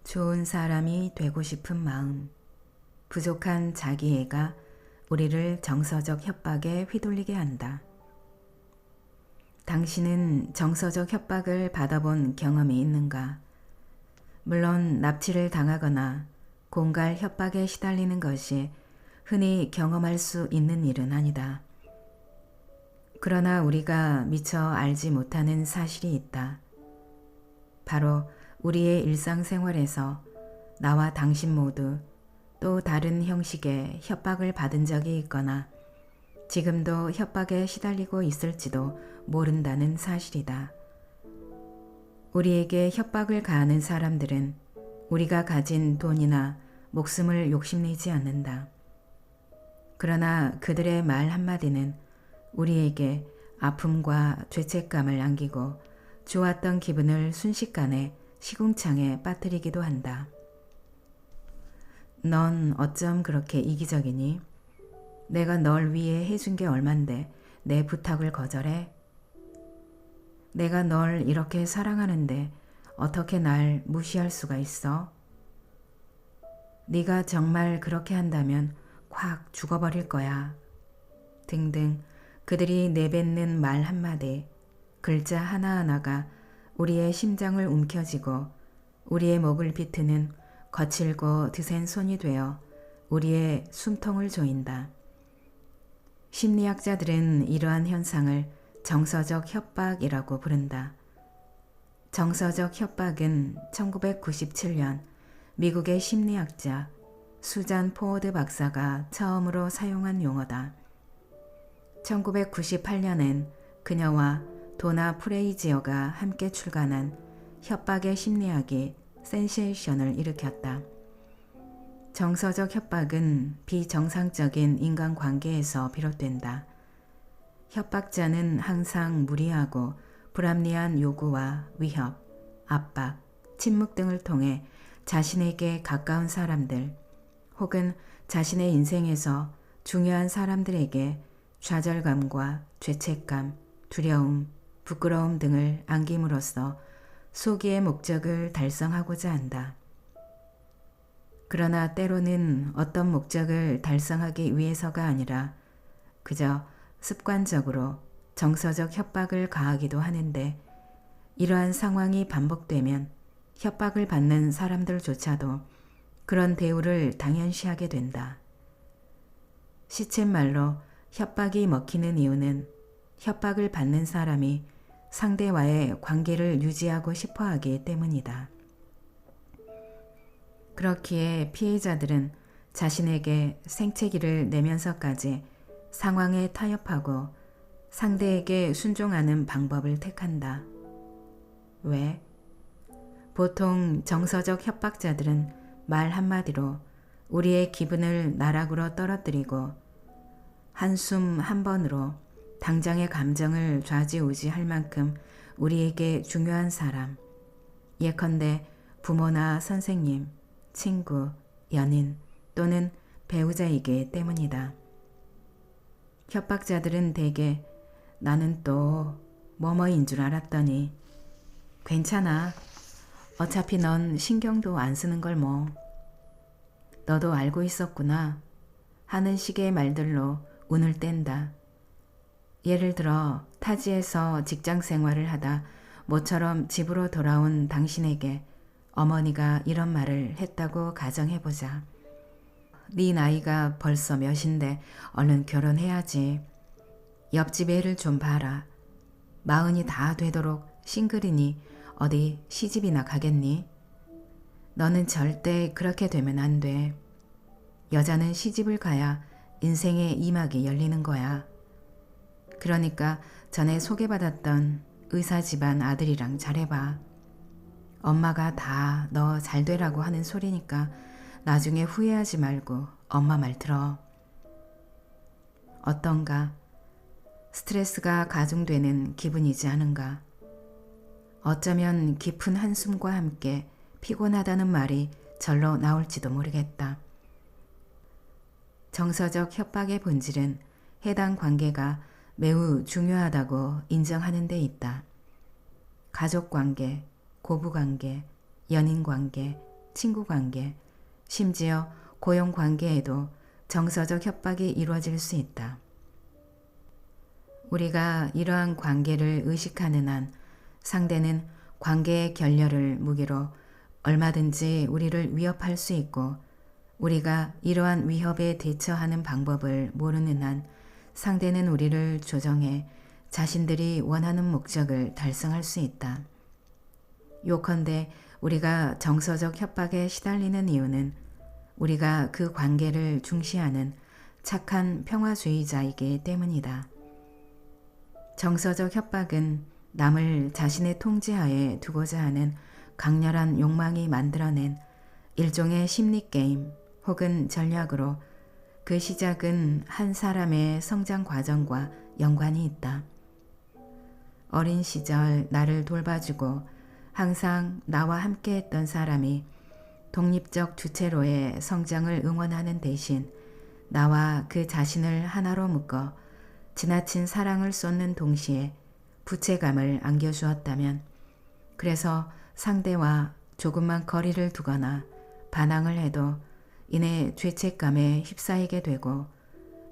좋은 사람이 되고 싶은 마음, 부족한 자기애가 우리를 정서적 협박에 휘둘리게 한다. 당신은 정서적 협박을 받아본 경험이 있는가? 물론 납치를 당하거나 공갈 협박에 시달리는 것이 흔히 경험할 수 있는 일은 아니다. 그러나 우리가 미처 알지 못하는 사실이 있다. 바로 우리의 일상생활에서 나와 당신 모두 또 다른 형식의 협박을 받은 적이 있거나 지금도 협박에 시달리고 있을지도 모른다는 사실이다. 우리에게 협박을 가하는 사람들은 우리가 가진 돈이나 목숨을 욕심내지 않는다. 그러나 그들의 말 한마디는 우리에게 아픔과 죄책감을 안기고 좋았던 기분을 순식간에 시궁창에 빠뜨리기도 한다. 넌 어쩜 그렇게 이기적이니? 내가 널 위해 해준 게 얼만데 내 부탁을 거절해? 내가 널 이렇게 사랑하는데 어떻게 날 무시할 수가 있어? 네가 정말 그렇게 한다면 콱 죽어버릴 거야. 등등 그들이 내뱉는 말 한마디, 글자 하나하나가 우리의 심장을 움켜쥐고 우리의 목을 비트는 거칠고 드센 손이 되어 우리의 숨통을 조인다. 심리학자들은 이러한 현상을 정서적 협박이라고 부른다. 정서적 협박은 1997년 미국의 심리학자 수잔 포워드 박사가 처음으로 사용한 용어다. 1998년엔 그녀와 도나 프레이지어가 함께 출간한 협박의 심리학이 센세이션을 일으켰다. 정서적 협박은 비정상적인 인간관계에서 비롯된다. 협박자는 항상 무리하고 불합리한 요구와 위협, 압박, 침묵 등을 통해 자신에게 가까운 사람들 혹은 자신의 인생에서 중요한 사람들에게 좌절감과 죄책감, 두려움, 부끄러움 등을 안김으로써 소기의 목적을 달성하고자 한다. 그러나 때로는 어떤 목적을 달성하기 위해서가 아니라 그저 습관적으로 정서적 협박을 가하기도 하는데 이러한 상황이 반복되면 협박을 받는 사람들조차도 그런 대우를 당연시하게 된다. 시쳇말로 협박이 먹히는 이유는 협박을 받는 사람이 상대와의 관계를 유지하고 싶어 하기 때문이다. 그렇기에 피해자들은 자신에게 생채기를 내면서까지 상황에 타협하고 상대에게 순종하는 방법을 택한다. 왜? 보통 정서적 협박자들은 말 한마디로 우리의 기분을 나락으로 떨어뜨리고 한숨 한 번으로 당장의 감정을 좌지우지할 만큼 우리에게 중요한 사람, 예컨대 부모나 선생님, 친구, 연인 또는 배우자이기 때문이다. 협박자들은 대개 나는 또 뭐뭐인 줄 알았더니 괜찮아. 어차피 넌 신경도 안 쓰는 걸 뭐. 너도 알고 있었구나 하는 식의 말들로 운을 뗀다. 예를 들어 타지에서 직장 생활을 하다 모처럼 집으로 돌아온 당신에게 어머니가 이런 말을 했다고 가정해보자. 네 나이가 벌써 몇인데 얼른 결혼해야지. 옆집 애를 좀 봐라. 40이 다 되도록 싱글이니 어디 시집이나 가겠니? 너는 절대 그렇게 되면 안 돼. 여자는 시집을 가야 인생의 이막이 열리는 거야. 그러니까 전에 소개받았던 의사 집안 아들이랑 잘해봐. 엄마가 다 너 잘 되라고 하는 소리니까 나중에 후회하지 말고 엄마 말 들어. 어떤가? 스트레스가 가중되는 기분이지 않은가? 어쩌면 깊은 한숨과 함께 피곤하다는 말이 절로 나올지도 모르겠다. 정서적 협박의 본질은 해당 관계가 매우 중요하다고 인정하는 데 있다. 가족관계, 고부관계, 연인관계, 친구 관계, 심지어 고용 관계에도 정서적 협박이 이루어질 수 있다. 우리가 이러한 관계를 의식하는 한 상대는 관계의 결렬을 무기로 얼마든지 우리를 위협할 수 있고, 우리가 이러한 위협에 대처하는 방법을 모르는 한 상대는 우리를 조정해 자신들이 원하는 목적을 달성할 수 있다. 요컨대 우리가 정서적 협박에 시달리는 이유는 우리가 그 관계를 중시하는 착한 평화주의자이기 때문이다. 정서적 협박은 남을 자신의 통제하에 두고자 하는 강렬한 욕망이 만들어낸 일종의 심리게임 혹은 전략으로, 그 시작은 한 사람의 성장 과정과 연관이 있다. 어린 시절 나를 돌봐주고 항상 나와 함께했던 사람이 독립적 주체로의 성장을 응원하는 대신 나와 그 자신을 하나로 묶어 지나친 사랑을 쏟는 동시에 부채감을 안겨주었다면, 그래서 상대와 조금만 거리를 두거나 반항을 해도 이내 죄책감에 휩싸이게 되고,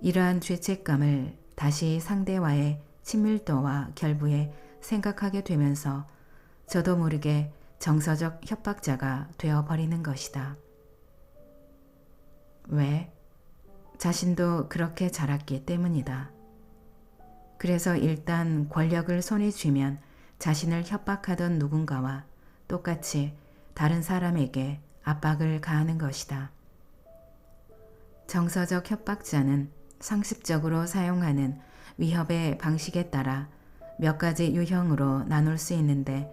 이러한 죄책감을 다시 상대와의 친밀도와 결부에 생각하게 되면서 저도 모르게 정서적 협박자가 되어버리는 것이다. 왜? 자신도 그렇게 자랐기 때문이다. 그래서 일단 권력을 손에 쥐면 자신을 협박하던 누군가와 똑같이 다른 사람에게 압박을 가하는 것이다. 정서적 협박자는 상습적으로 사용하는 위협의 방식에 따라 몇 가지 유형으로 나눌 수 있는데,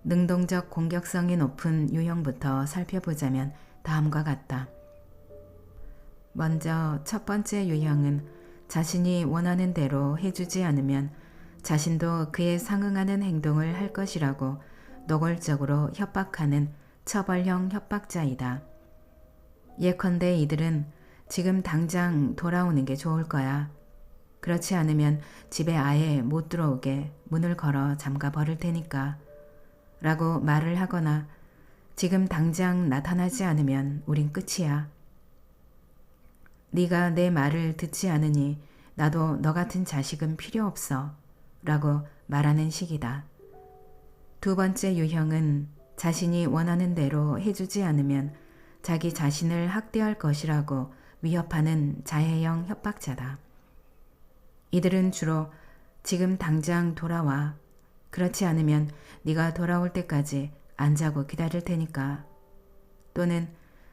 능동적 공격성이 높은 유형부터 살펴보자면 다음과 같다. 먼저 첫 번째 유형은 자신이 원하는 대로 해주지 않으면 자신도 그에 상응하는 행동을 할 것이라고 노골적으로 협박하는 처벌형 협박자이다. 예컨대 이들은 지금 당장 돌아오는 게 좋을 거야. 그렇지 않으면 집에 아예 못 들어오게 문을 걸어 잠가 버릴 테니까 라고 말을 하거나, 지금 당장 나타나지 않으면 우린 끝이야. 네가 내 말을 듣지 않으니 나도 너 같은 자식은 필요 없어 라고 말하는 식이다. 두 번째 유형은 자신이 원하는 대로 해주지 않으면 자기 자신을 학대할 것이라고 위협하는 자해형 협박자다. 이들은 주로 지금 당장 돌아와. 그렇지 않으면 네가 돌아올 때까지 안 자고 기다릴 테니까. 또는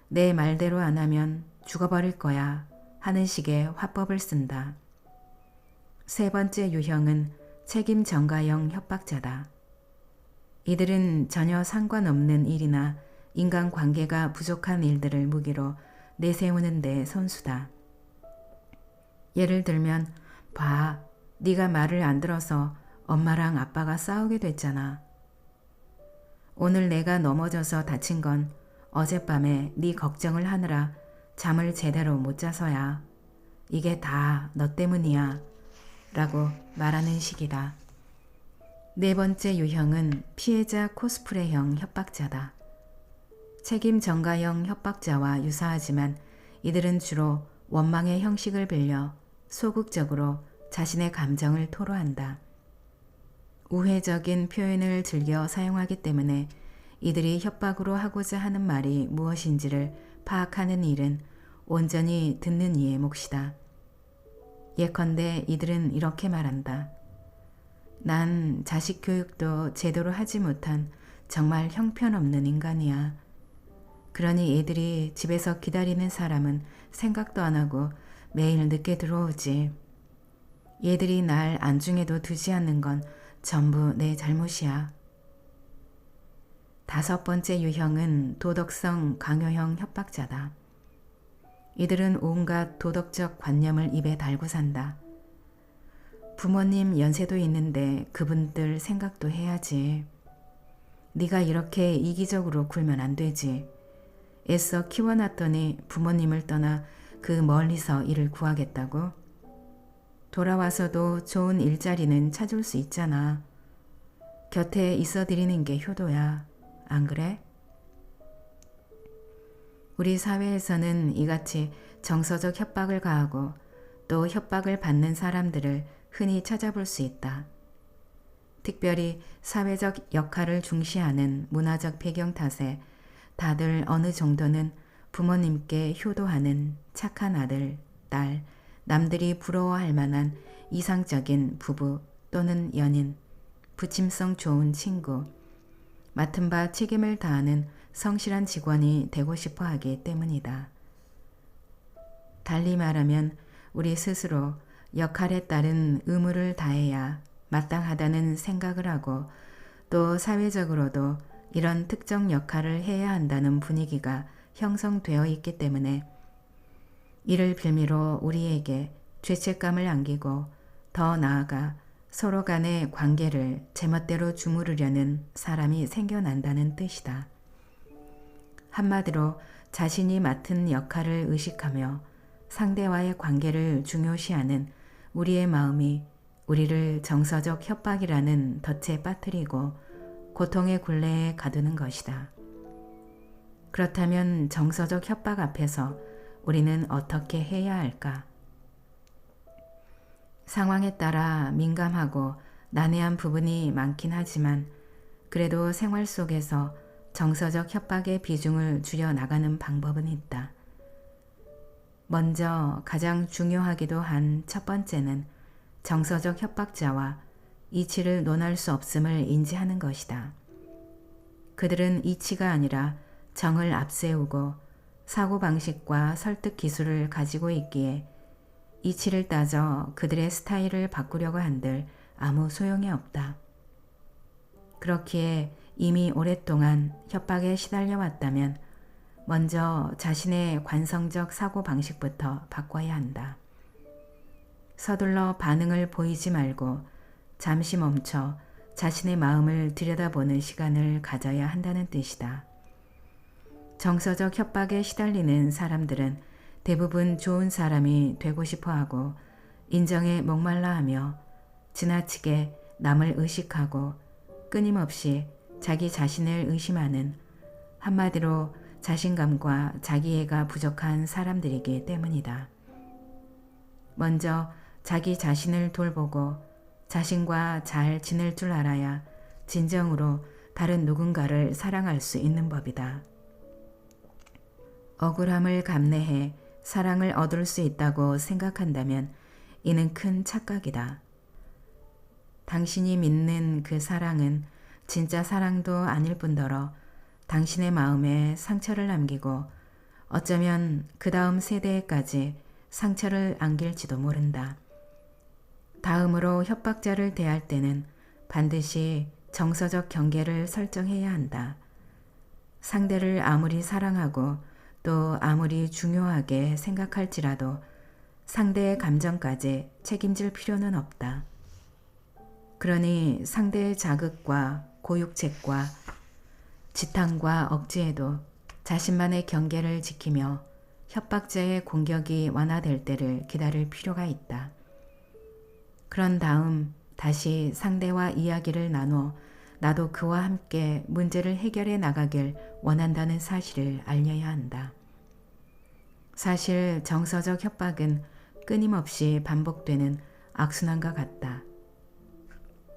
내 말대로 안 하면 죽어버릴 거야 하는 식의 화법을 쓴다. 세 번째 유형은 책임 전가형 협박자다. 이들은 전혀 상관없는 일이나 인간관계가 부족한 일들을 무기로 내세우는 데 선수다. 예를 들면, 봐, 네가 말을 안 들어서 엄마랑 아빠가 싸우게 됐잖아. 오늘 내가 넘어져서 다친 건 어젯밤에 네 걱정을 하느라 잠을 제대로 못 자서야. 이게 다 너 때문이야 라고 말하는 식이다. 네 번째 유형은 피해자 코스프레형 협박자다. 책임 전가형 협박자와 유사하지만 이들은 주로 원망의 형식을 빌려 소극적으로 자신의 감정을 토로한다. 우회적인 표현을 즐겨 사용하기 때문에 이들이 협박으로 하고자 하는 말이 무엇인지를 파악하는 일은 온전히 듣는 이의 몫이다. 예컨대 이들은 이렇게 말한다. 난 자식 교육도 제대로 하지 못한 정말 형편없는 인간이야. 그러니 애들이 집에서 기다리는 사람은 생각도 안 하고 매일 늦게 들어오지. 얘들이 날 안중에도 두지 않는 건 전부 내 잘못이야. 다섯 번째 유형은 도덕성 강요형 협박자다. 이들은 온갖 도덕적 관념을 입에 달고 산다. 부모님 연세도 있는데 그분들 생각도 해야지. 네가 이렇게 이기적으로 굴면 안 되지. 애써 키워놨더니 부모님을 떠나 그 멀리서 일을 구하겠다고? 돌아와서도 좋은 일자리는 찾을 수 있잖아. 곁에 있어드리는 게 효도야. 안 그래? 우리 사회에서는 이같이 정서적 협박을 가하고 또 협박을 받는 사람들을 흔히 찾아볼 수 있다. 특별히 사회적 역할을 중시하는 문화적 배경 탓에 다들 어느 정도는 부모님께 효도하는 착한 아들, 딸, 남들이 부러워할 만한 이상적인 부부 또는 연인, 부침성 좋은 친구, 맡은 바 책임을 다하는 성실한 직원이 되고 싶어 하기 때문이다. 달리 말하면 우리 스스로 역할에 따른 의무를 다해야 마땅하다는 생각을 하고 또 사회적으로도 이런 특정 역할을 해야 한다는 분위기가 형성되어 있기 때문에 이를 빌미로 우리에게 죄책감을 안기고 더 나아가 서로 간의 관계를 제멋대로 주무르려는 사람이 생겨난다는 뜻이다. 한마디로 자신이 맡은 역할을 의식하며 상대와의 관계를 중요시하는 우리의 마음이 우리를 정서적 협박이라는 덫에 빠뜨리고 고통의 굴레에 가두는 것이다. 그렇다면 정서적 협박 앞에서 우리는 어떻게 해야 할까? 상황에 따라 민감하고 난해한 부분이 많긴 하지만 그래도 생활 속에서 정서적 협박의 비중을 줄여나가는 방법은 있다. 먼저 가장 중요하기도 한 첫 번째는 정서적 협박자와 이치를 논할 수 없음을 인지하는 것이다. 그들은 이치가 아니라 정을 앞세우고 사고방식과 설득 기술을 가지고 있기에 이치를 따져 그들의 스타일을 바꾸려고 한들 아무 소용이 없다. 그렇기에 이미 오랫동안 협박에 시달려 왔다면 먼저 자신의 관성적 사고방식부터 바꿔야 한다. 서둘러 반응을 보이지 말고 잠시 멈춰 자신의 마음을 들여다보는 시간을 가져야 한다는 뜻이다. 정서적 협박에 시달리는 사람들은 대부분 좋은 사람이 되고 싶어하고 인정에 목말라하며 지나치게 남을 의식하고 끊임없이 자기 자신을 의심하는 한마디로 자신감과 자기애가 부족한 사람들이기 때문이다. 먼저 자기 자신을 돌보고 자신과 잘 지낼 줄 알아야 진정으로 다른 누군가를 사랑할 수 있는 법이다. 억울함을 감내해 사랑을 얻을 수 있다고 생각한다면 이는 큰 착각이다. 당신이 믿는 그 사랑은 진짜 사랑도 아닐 뿐더러 당신의 마음에 상처를 남기고 어쩌면 그 다음 세대에까지 상처를 안길지도 모른다. 다음으로 협박자를 대할 때는 반드시 정서적 경계를 설정해야 한다. 상대를 아무리 사랑하고 또 아무리 중요하게 생각할지라도 상대의 감정까지 책임질 필요는 없다. 그러니 상대의 자극과 고육책과 지탕과 억지에도 자신만의 경계를 지키며 협박자의 공격이 완화될 때를 기다릴 필요가 있다. 그런 다음 다시 상대와 이야기를 나눠 나도 그와 함께 문제를 해결해 나가길 원한다는 사실을 알려야 한다. 사실 정서적 협박은 끊임없이 반복되는 악순환과 같다.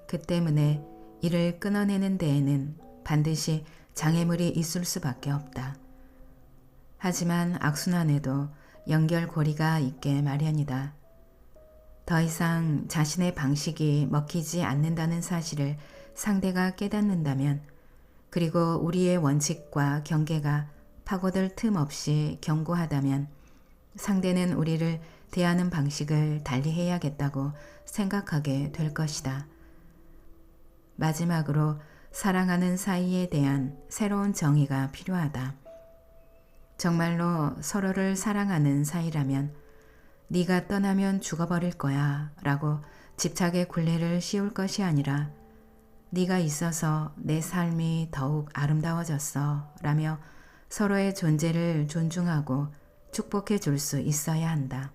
그 때문에 이를 끊어내는 데에는 반드시 장애물이 있을 수밖에 없다. 하지만 악순환에도 연결고리가 있게 마련이다. 더 이상 자신의 방식이 먹히지 않는다는 사실을 상대가 깨닫는다면 그리고 우리의 원칙과 경계가 파고들 틈 없이 견고하다면 상대는 우리를 대하는 방식을 달리해야겠다고 생각하게 될 것이다. 마지막으로 사랑하는 사이에 대한 새로운 정의가 필요하다. 정말로 서로를 사랑하는 사이라면 네가 떠나면 죽어버릴 거야 라고 집착의 굴레를 씌울 것이 아니라 네가 있어서 내 삶이 더욱 아름다워졌어 라며 서로의 존재를 존중하고 축복해 줄 수 있어야 한다.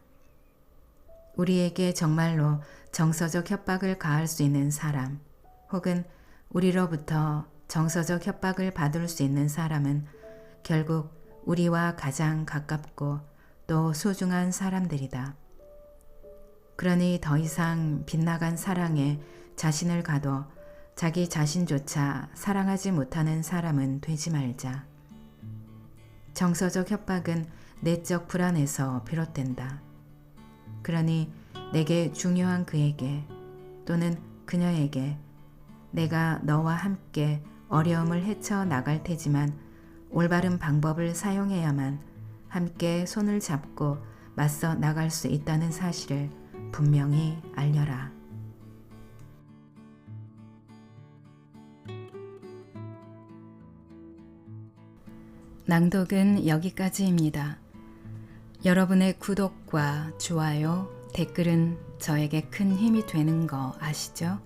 우리에게 정말로 정서적 협박을 가할 수 있는 사람 혹은 우리로부터 정서적 협박을 받을 수 있는 사람은 결국 우리와 가장 가깝고 또 소중한 사람들이다. 그러니 더 이상 빗나간 사랑에 자신을 가둬 자기 자신조차 사랑하지 못하는 사람은 되지 말자. 정서적 협박은 내적 불안에서 비롯된다. 그러니 내게 중요한 그에게 또는 그녀에게 내가 너와 함께 어려움을 헤쳐나갈 테지만 올바른 방법을 사용해야만 함께 손을 잡고 맞서 나갈 수 있다는 사실을 분명히 알려라. 낭독은 여기까지입니다. 여러분의 구독과 좋아요, 댓글은 저에게 큰 힘이 되는 거 아시죠?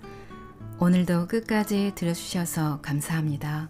오늘도 끝까지 들어주셔서 감사합니다.